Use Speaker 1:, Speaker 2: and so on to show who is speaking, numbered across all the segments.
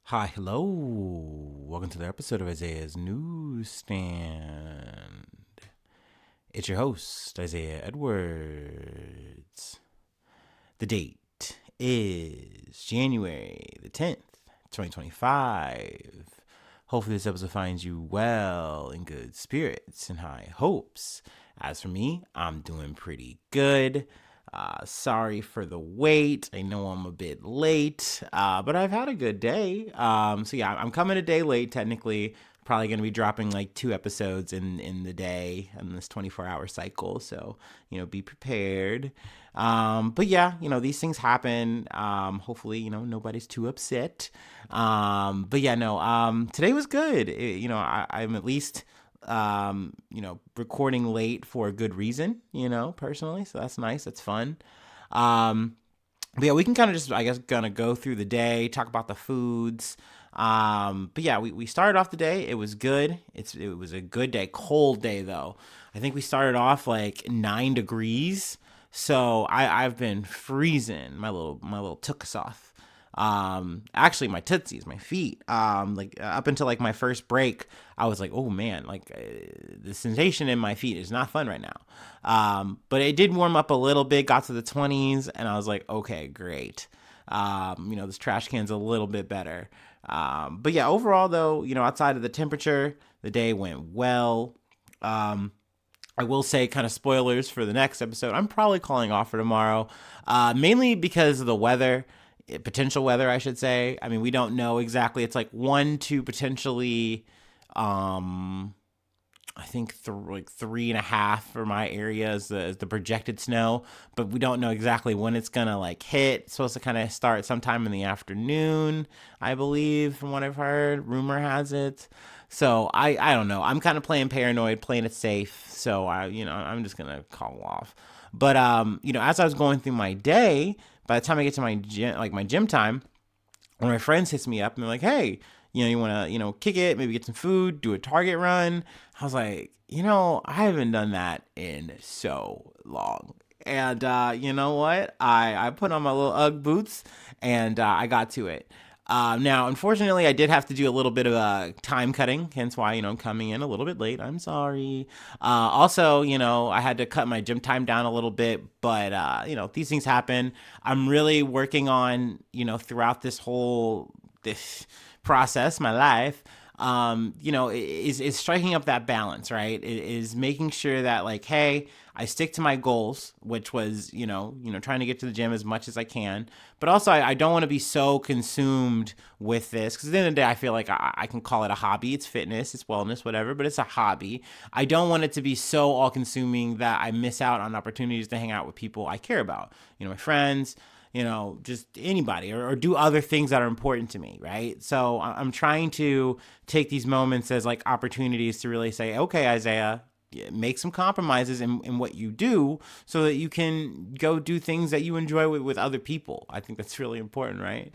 Speaker 1: Hi, hello. Welcome to the episode of Isaiah's Newsstand. It's your host, Isaiah Edwards. The date is January the 10th, 2025. Hopefully, this episode finds you well, in good spirits, and high hopes. As for me, I'm doing pretty good. Sorry for the wait. I know I'm a bit late, but I've had a good day. So I'm coming a day late technically. Probably going to be dropping like 2 episodes in the day in this 24-hour cycle. So, be prepared. But yeah, these things happen. Hopefully, nobody's too upset. But yeah, no, today was good. I'm at least recording late for a good reason, personally. So that's nice. That's fun. But yeah, we can kind of just, I guess, gonna go through the day, talk about the foods. But yeah, we started off the day. It was good. It was a good day. Cold day though. I think we started off like 9 degrees. So I've been freezing. My little took us off. Actually my tootsies, my feet, like up until like my first break, I was like, oh man, like the sensation in my feet is not fun right now. But it did warm up a little bit, got to the 20s, and I was like, okay, great. This trash can's a little bit better. But yeah, overall though, outside of the temperature, the day went well. I will say, kind of spoilers for the next episode, I'm probably calling off for tomorrow, mainly because of the weather. Potential weather, I should say. I mean, we don't know exactly. It's like 1 to potentially, I think like 3.5 for my area is the projected snow, but we don't know exactly when it's gonna like hit. It's supposed to kind of start sometime in the afternoon, I believe, from what I've heard. Rumor has it. So I don't know. I'm kind of playing paranoid, playing it safe. So I'm just gonna call off. But as I was going through my day, by the time I get to my gym time, one of my friends hits me up and they're like, "Hey, you want to kick it, maybe get some food, do a Target run." I was like, I haven't done that in so long. And you know what? I put on my little UGG boots and I got to it. Now, unfortunately, I did have to do a little bit of time cutting, hence why, I'm coming in a little bit late. I'm sorry. Also, I had to cut my gym time down a little bit, but, these things happen. I'm really working on, throughout this process, my life, is striking up that balance, right? It is making sure that like, hey, I stick to my goals, which was, trying to get to the gym as much as I can. But also I don't want to be so consumed with this because at the end of the day, I feel like I can call it a hobby. It's fitness, it's wellness, whatever, but it's a hobby. I don't want it to be so all consuming that I miss out on opportunities to hang out with people I care about, my friends, just anybody, or do other things that are important to me, right? So I'm trying to take these moments as like opportunities to really say, okay, Isaiah, make some compromises in what you do so that you can go do things that you enjoy with other people. I think that's really important, right?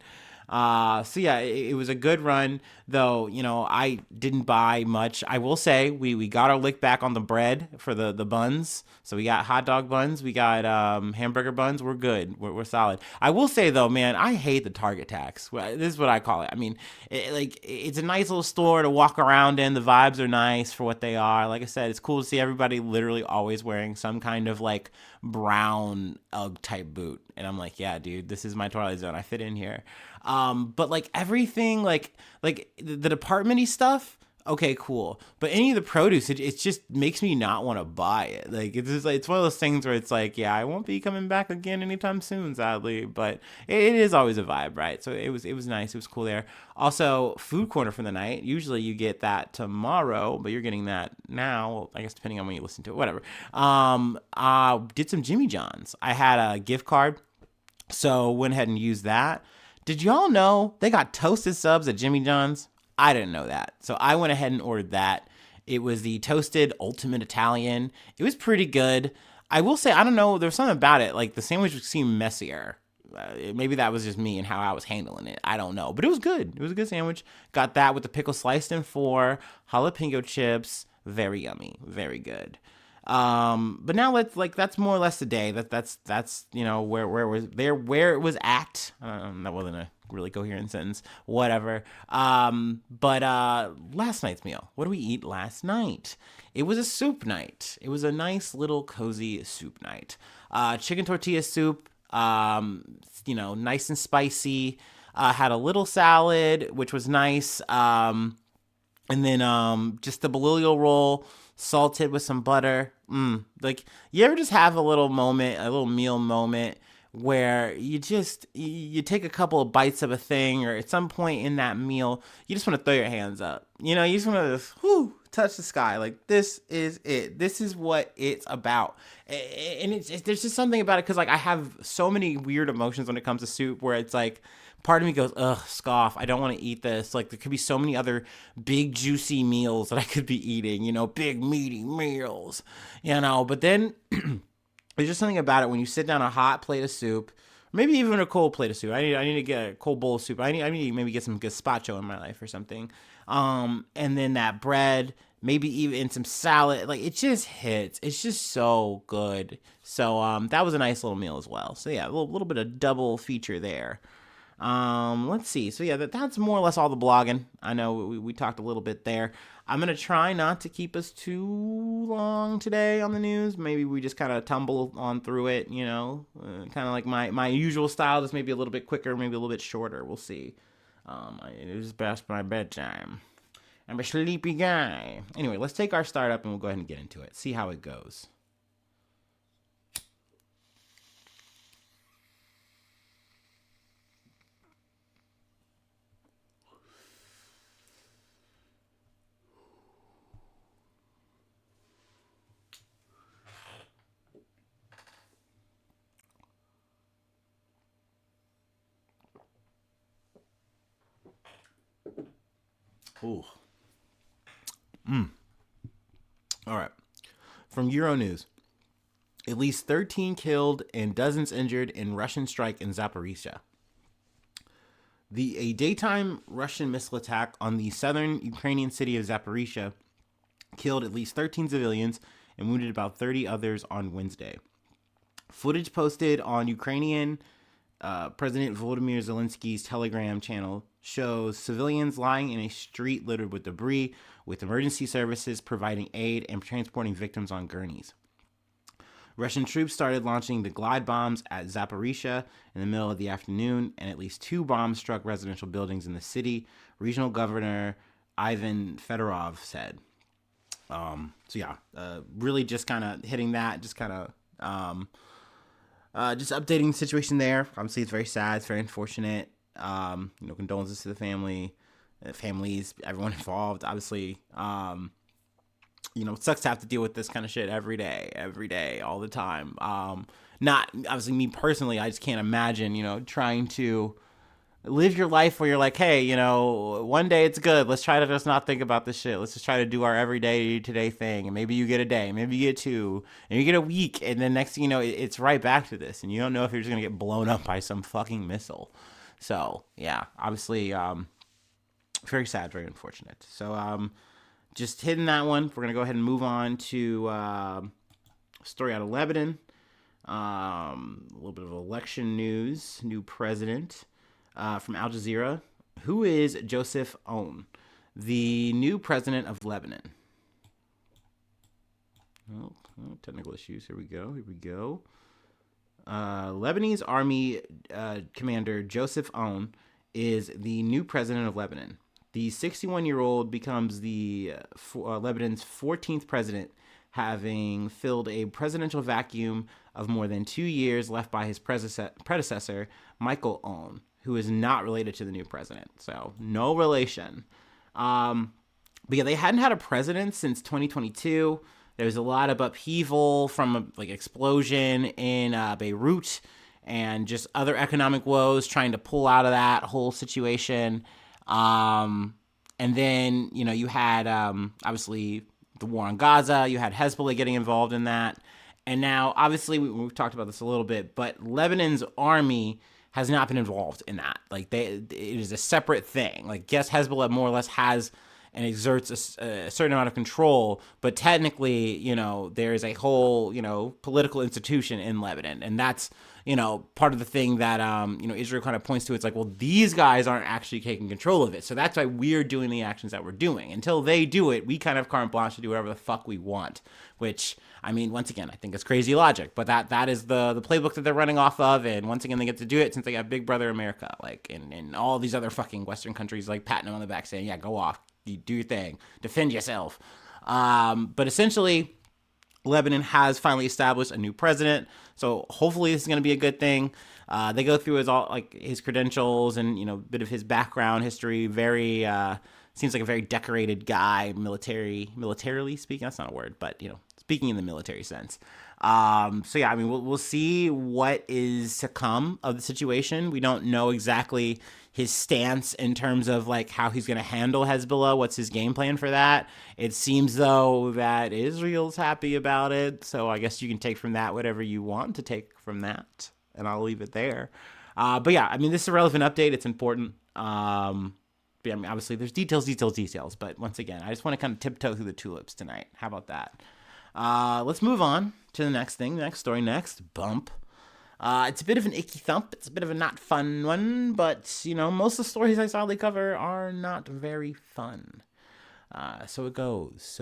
Speaker 1: So yeah, it was a good run, though. I didn't buy much. I will say we got our lick back on the bread for the buns. So we got hot dog buns, we got hamburger buns. We're good. We're solid. I will say though, man, I hate the Target tax. This is what I call it. I mean, it's a nice little store to walk around in. The vibes are nice for what they are. Like I said, it's cool to see everybody literally always wearing some kind of like brown UGG type boot, and I'm like, yeah, dude, this is my Twilight Zone. I fit in here. But like everything, like the departmenty stuff, okay, cool. But any of the produce, it just makes me not want to buy it. Like it's just like it's one of those things where it's like, yeah, I won't be coming back again anytime soon, sadly. But it is always a vibe, right? So it was nice. It was cool there. Also, food corner for the night. Usually you get that tomorrow, but you're getting that now. I guess depending on when you listen to it, whatever. Did some Jimmy John's. I had a gift card, so went ahead and used that. Did y'all know they got toasted subs at Jimmy John's? I didn't know that. So I went ahead and ordered that. It was the toasted ultimate Italian. It was pretty good. I will say, I don't know, there's something about it. Like the sandwich seemed messier. Maybe that was just me and how I was handling it. I don't know. But it was good. It was a good sandwich. Got that with the pickle sliced in four, jalapeno chips. Very yummy. Very good. But now that's more or less the day. That's where it was at. That wasn't a really coherent sentence. Whatever. But last night's meal. What did we eat last night? It was a soup night. It was a nice little cozy soup night. Chicken tortilla soup. Nice and spicy. Had a little salad, which was nice. And then just the bolillo roll, salted with some butter. Like, you ever just have a little moment, a little meal moment where you take a couple of bites of a thing, or at some point in that meal, you just want to throw your hands up. You just want to touch the sky. Like, this is it. This is what it's about. And there's just something about it, because like I have so many weird emotions when it comes to soup, where it's like, part of me goes, ugh, scoff, I don't want to eat this. Like, there could be so many other big, juicy meals that I could be eating, big, meaty meals, But then there's just something about it when you sit down a hot plate of soup, maybe even a cold plate of soup. I need to get a cold bowl of soup. I need to maybe get some gazpacho in my life or something. And then that bread, maybe even some salad. Like, it just hits. It's just so good. So that was a nice little meal as well. So yeah, a little bit of double feature there. Let's see. So yeah, that's more or less all the blogging. I know we talked a little bit there. I'm going to try not to keep us too long today on the news. Maybe we just kind of tumble on through it, kind of like my usual style, just maybe a little bit quicker, maybe a little bit shorter. We'll see. It is past my bedtime. I'm a sleepy guy. Anyway, let's take our start up and we'll go ahead and get into it. See how it goes. Ooh. All right. From Euronews. At least 13 killed and dozens injured in Russian strike in Zaporizhia. A daytime Russian missile attack on the southern Ukrainian city of Zaporizhia killed at least 13 civilians and wounded about 30 others on Wednesday. Footage posted on Ukrainian President Volodymyr Zelensky's Telegram channel shows civilians lying in a street littered with debris, with emergency services providing aid and transporting victims on gurneys. Russian troops started launching the glide bombs at Zaporizhia in the middle of the afternoon, and at least 2 bombs struck residential buildings in the city, regional governor Ivan Fedorov said. Really just kind of hitting that, just kind of just updating the situation there. Obviously, it's very sad. It's very unfortunate. Condolences to the families, everyone involved. Obviously, it sucks to have to deal with this kind of shit every day, all the time. Not obviously me personally. I just can't imagine, trying to live your life where you're like, hey, one day it's good. Let's try to just not think about this shit. Let's just try to do our everyday today thing. And maybe you get a day, maybe you get 2, and you get a week. And then next thing you know, it's right back to this. And you don't know if you're just going to get blown up by some fucking missile. So yeah, obviously, very sad, very unfortunate. So, just hitting that one. We're going to go ahead and move on to a story out of Lebanon. A little bit of election news. New president from Al Jazeera. Who is Joseph Aoun, the new president of Lebanon? Oh, technical issues. Here we go. Lebanese army commander Joseph Aoun is the new president of Lebanon. The 61-year-old becomes the Lebanon's 14th president, having filled a presidential vacuum of more than 2 years left by his predecessor, Michael Aoun, who is not related to the new president. So, no relation. But yeah, they hadn't had a president since 2022. There was a lot of upheaval from explosion in Beirut and just other economic woes trying to pull out of that whole situation. And then, you had, obviously the war on Gaza, you had Hezbollah getting involved in that. And now, obviously, we've talked about this a little bit, but Lebanon's army has not been involved in that. It is a separate thing. Yes, Hezbollah more or less has and exerts a certain amount of control. But technically, there is a whole, political institution in Lebanon. And that's, part of the thing that, Israel kind of points to. It's like, well, these guys aren't actually taking control of it. So that's why we're doing the actions that we're doing. Until they do it, we kind of carte blanche to do whatever the fuck we want, which, I mean, once again, I think it's crazy logic, but that is the playbook that they're running off of. And once again, they get to do it since they got Big Brother America, like, and all these other fucking Western countries, like, patting them on the back saying, yeah, go off, you do your thing, defend yourself. But essentially, Lebanon has finally established a new president, so hopefully this is going to be a good thing. They go through his credentials and a bit of his background history. Very seems like a very decorated guy, militarily speaking. That's not a word, but speaking in the military sense. So yeah, I mean, we'll see what is to come of the situation. We don't know exactly his stance in terms of like how he's going to handle Hezbollah. What's his game plan for that? It seems though that Israel's happy about it. So I guess you can take from that whatever you want to take from that, and I'll leave it there. But yeah, I mean, this is a relevant update. It's important. But I mean, obviously there's details. But once again, I just want to kind of tiptoe through the tulips tonight. How about that? Let's move on to the next thing, the next story, next bump. It's a bit of an icky thump. It's a bit of a not fun one, but, most of the stories I sadly cover are not very fun. So it goes.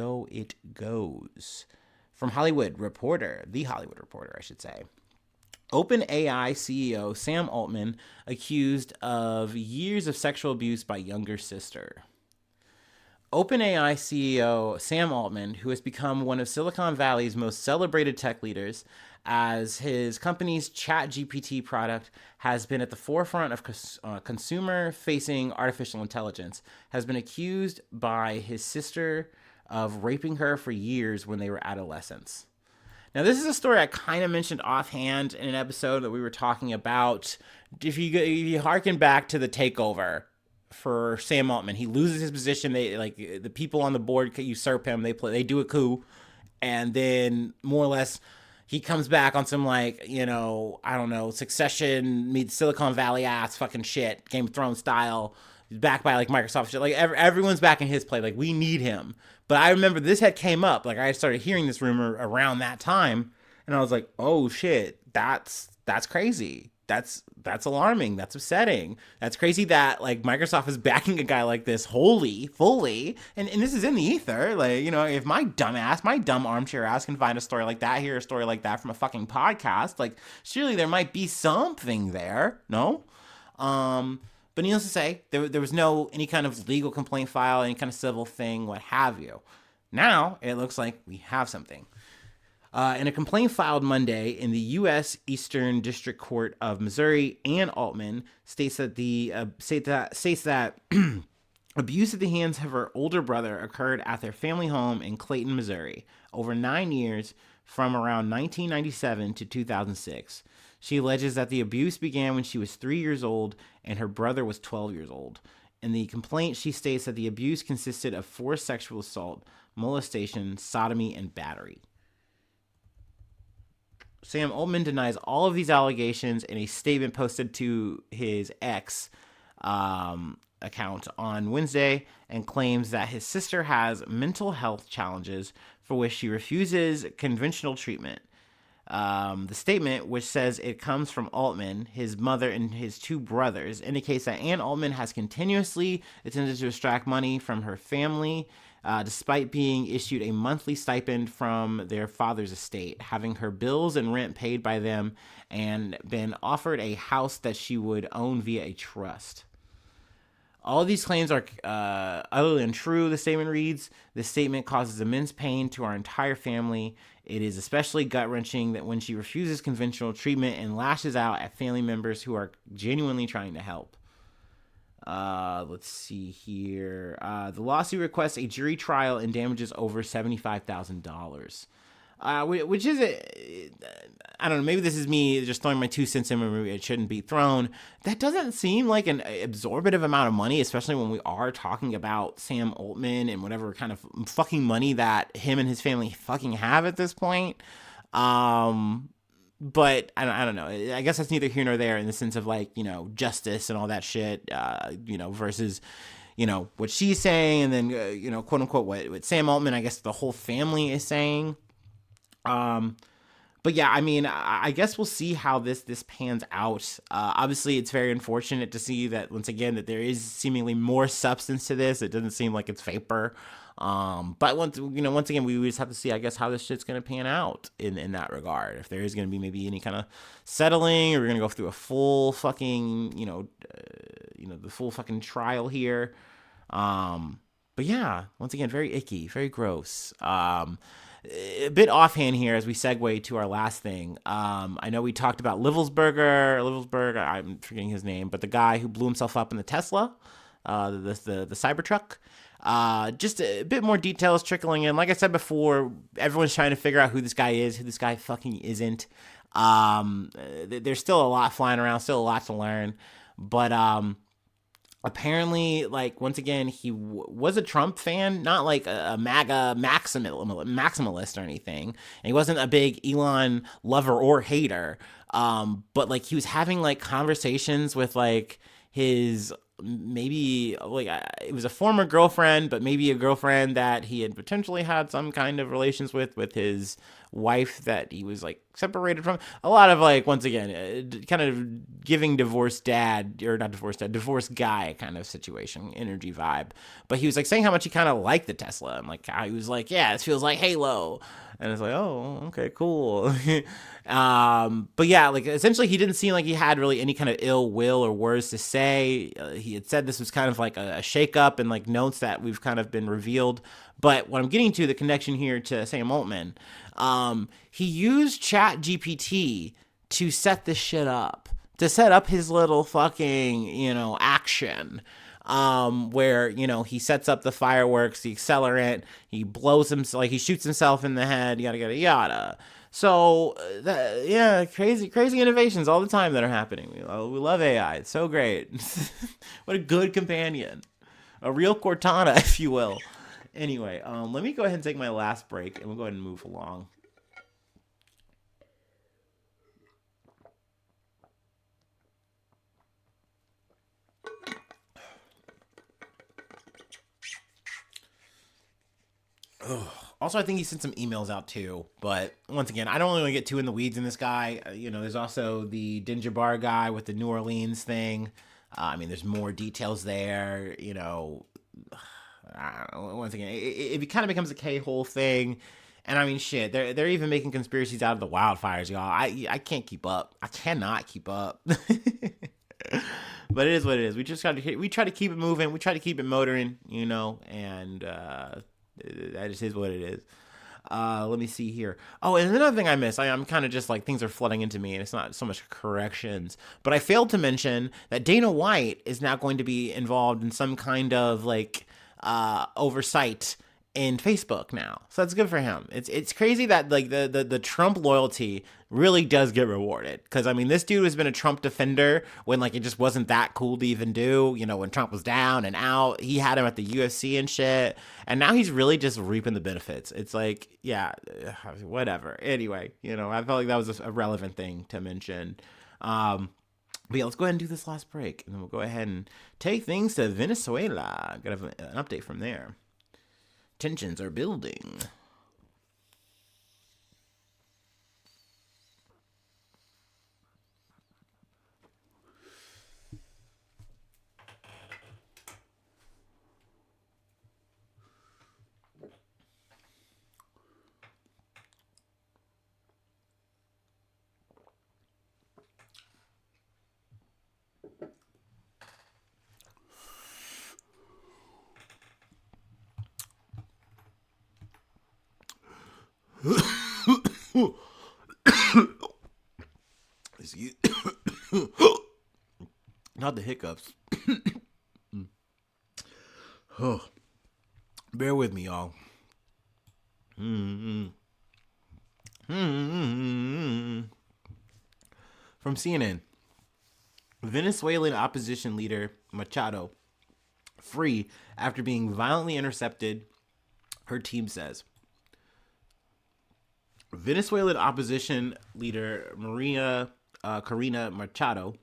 Speaker 1: From The Hollywood Reporter, I should say. OpenAI CEO Sam Altman accused of years of sexual abuse by younger sister. OpenAI CEO Sam Altman, who has become one of Silicon Valley's most celebrated tech leaders, as his company's ChatGPT product has been at the forefront of consumer-facing artificial intelligence, has been accused by his sister of raping her for years when they were adolescents. Now, this is a story I kind of mentioned offhand in an episode that we were talking about. If you harken back to the takeover for Sam Altman, he loses his position. The people on the board usurp him. They do a coup, and then more or less he comes back on some Succession meets Silicon Valley ass fucking shit, Game of Thrones style. He's backed by Microsoft shit. Everyone's back in his play. We need him. But I remember this had came up. I started hearing this rumor around that time, and I was like, oh shit, that's crazy. That's alarming. That's upsetting. That's crazy that Microsoft is backing a guy like this fully, and this is in the ether. If my dumb armchair ass can find a story like that, hear a story like that from a fucking podcast, surely there might be something there. No? But needless to say, there was no any kind of legal complaint file, any kind of civil thing, what have you. Now it looks like we have something. In a complaint filed Monday in the U.S. Eastern District Court of Missouri, Ann Altman states that abuse at the hands of her older brother occurred at their family home in Clayton, Missouri, over 9 years from around 1997 to 2006. She alleges that the abuse began when she was 3 years old and her brother was 12 years old. In the complaint, she states that the abuse consisted of forced sexual assault, molestation, sodomy, and battery. Sam Altman denies all of these allegations in a statement posted to his X account on Wednesday, and claims that his sister has mental health challenges for which she refuses conventional treatment. The statement, which says it comes from Altman, his mother, and his two brothers, indicates that Ann Altman has continuously attempted to extract money from her family, despite being issued a monthly stipend from their father's estate, having her bills and rent paid by them, and been offered a house that she would own via a trust. All of these claims are utterly untrue, the statement reads. This statement causes immense pain to our entire family. It is especially gut-wrenching that when she refuses conventional treatment and lashes out at family members who are genuinely trying to help. Let's see here. The lawsuit requests a jury trial and damages over $75,000. Which is, I don't know, maybe this is me just throwing my 2 cents in where maybe it shouldn't be thrown. That doesn't seem like an absorbative amount of money, especially when we are talking about Sam Altman and whatever kind of fucking money that him and his family fucking have at this point. But I don't know. I guess that's neither here nor there in the sense of justice and all that shit, versus, what she's saying, and then quote unquote what Sam Altman, I guess the whole family is saying. But yeah, I mean, I guess we'll see how this pans out. Obviously, it's very unfortunate to see that once again that there is seemingly more substance to this. It doesn't seem like it's vapor. But once again, we just have to see, I guess, how this shit's gonna pan out in that regard. If there is gonna be maybe any kind of settling, or we're gonna go through a full fucking, the full fucking trial here. But yeah, once again, very icky, very gross. A bit offhand here as we segue to our last thing. I know we talked about Livelsberger, I'm forgetting his name, but the guy who blew himself up in the Tesla, the Cybertruck. Just a bit more details trickling in. Like I said before, everyone's trying to figure out who this guy is, who this guy fucking isn't. There's still a lot flying around, still a lot to learn, but apparently, like, once again, he was a Trump fan, not like a MAGA maximalist or anything. And he wasn't a big Elon lover or hater. But like he was having like conversations with like his, maybe like it was a former girlfriend, but maybe a girlfriend that he had potentially had some kind of relations with his wife that he was like separated from. A lot of like, once again, kind of giving divorced guy kind of situation, energy vibe. But he was like saying how much he kind of liked the Tesla, and like how he was like, yeah, this feels like Halo. And it's like, oh, okay, cool. But yeah, like essentially he didn't seem like he had really any kind of ill will or words to say. He had said this was kind of like a shakeup, and like notes that we've kind of been revealed. But what I'm getting to, the connection here to Sam Altman, he used Chat GPT to set this shit up, to set up his little fucking, action. Where, he sets up the fireworks, the accelerant, he blows him, like he shoots himself in the head, yada, yada, yada. So, crazy innovations all the time that are happening. We love AI. It's so great. What a good companion. A real Cortana, if you will. Anyway, let me go ahead and take my last break, and we'll go ahead and move along. Also, I think he sent some emails out too. But once again, I don't really want to get too in the weeds in this guy. There's also the Dinja Bar guy with the New Orleans thing. There's more details there. Once again, it kind of becomes a K-hole thing. And I mean, shit, they're even making conspiracies out of the wildfires, y'all. I can't keep up. I cannot keep up. But it is what it is. We try to keep it moving. We try to keep it motoring, and that just is what it is. Let me see here. Oh, and another thing I missed. I'm kind of just like, things are flooding into me, and it's not so much corrections. But I failed to mention that Dana White is now going to be involved in some kind of like oversight in Facebook now. So that's good for him. It's crazy that like the Trump loyalty really does get rewarded. Because I mean, this dude has been a Trump defender when like it just wasn't that cool to even do. When Trump was down and out, he had him at the UFC and shit. And now he's really just reaping the benefits. It's like, yeah, whatever. Anyway, I felt like that was a relevant thing to mention. But yeah, let's go ahead and do this last break, and then we'll go ahead and take things to Venezuela. Got an update from there. Tensions are building. Not the hiccups. Oh, bear with me, y'all. From CNN, Venezuelan opposition leader Machado free after being violently intercepted, her team says. Venezuelan opposition leader Corina Machado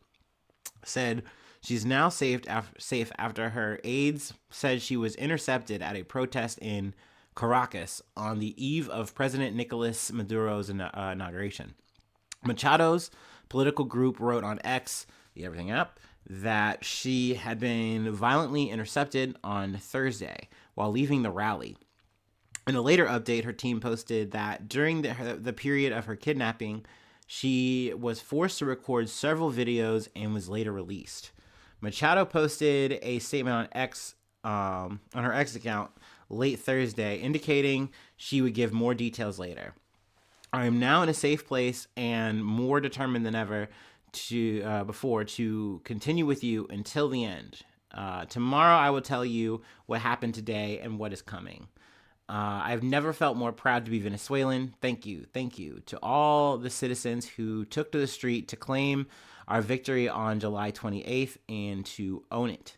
Speaker 1: said She's now safe after her aides said she was intercepted at a protest in Caracas on the eve of President Nicolas Maduro's inauguration. Machado's political group wrote on X, the Everything app, that she had been violently intercepted on Thursday while leaving the rally. In a later update, her team posted that during the period of her kidnapping, she was forced to record several videos and was later released. Machado posted a statement on her X account late Thursday, indicating she would give more details later. I am now in a safe place and more determined than ever to continue with you until the end. Tomorrow I will tell you what happened today and what is coming. I've never felt more proud to be Venezuelan. Thank you to all the citizens who took to the street to claim our victory on July 28th and to own it.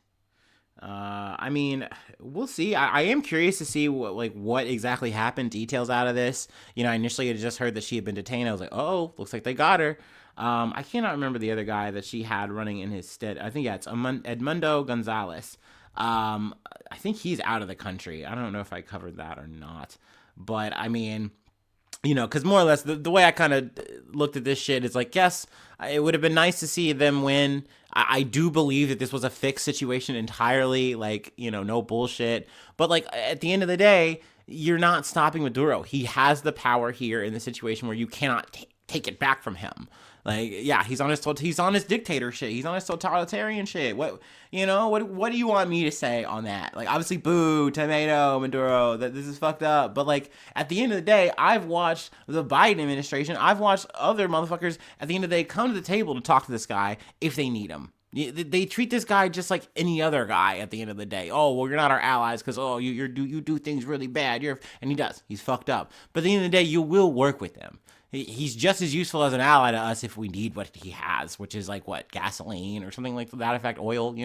Speaker 1: I mean, we'll see. I am curious to see what exactly happened, details out of this. I initially had just heard that she had been detained. I was like, oh, looks like they got her. I cannot remember the other guy that she had running in his stead. I think, it's Edmundo Gonzalez. I think he's out of the country. I don't know if I covered that or not. But, I mean, because more or less the way I kind of looked at this shit is like, yes, it would have been nice to see them win. I do believe that this was a fixed situation entirely, no bullshit. But, at the end of the day, you're not stopping Maduro. He has the power here in the situation where you cannot take it back from him. He's on his dictator shit. He's on his totalitarian shit. What do you want me to say on that? Obviously, boo, tomato, Maduro, that this is fucked up. But at the end of the day, I've watched the Biden administration. I've watched other motherfuckers at the end of the day come to the table to talk to this guy if they need him. They treat this guy just like any other guy at the end of the day. Oh, well, you're not our allies because you do things really bad. And he does. He's fucked up. But at the end of the day, you will work with him. He's just as useful as an ally to us if we need what he has, which is gasoline or something like that effect, oil,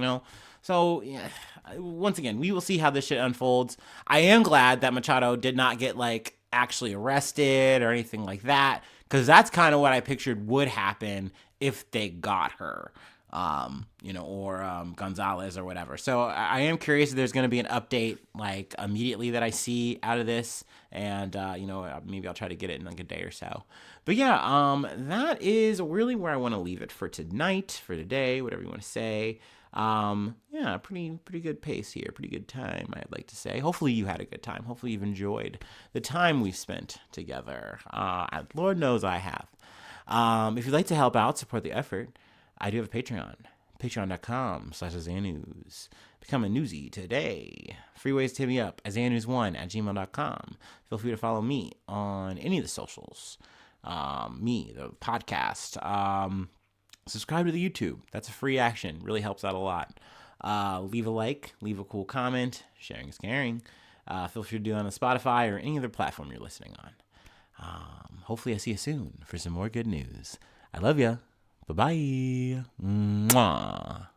Speaker 1: So, yeah, once again, we will see how this shit unfolds. I am glad that Machado did not get, actually arrested or anything like that, because that's kind of what I pictured would happen if they got her. Or Gonzalez or whatever. So I am curious if there's going to be an update immediately that I see out of this, and maybe I'll try to get it in a day or so. But yeah, that is really where I want to leave it for tonight, for today, whatever you want to say. Pretty good pace here, pretty good time, I'd like to say. Hopefully you had a good time. Hopefully you've enjoyed the time we've spent together. Lord knows I have. If you'd like to help out, support the effort, I do have a Patreon, patreon.com/AzaneNews. Become a newsie today. Free ways to hit me up, azanenews1@gmail.com. Feel free to follow me on any of the socials. The podcast. Subscribe to the YouTube. That's a free action. Really helps out a lot. Leave a like, leave a cool comment. Sharing is caring. Feel free to do it on the Spotify or any other platform you're listening on. Hopefully I see you soon for some more good news. I love ya. Bye-bye. Mwah.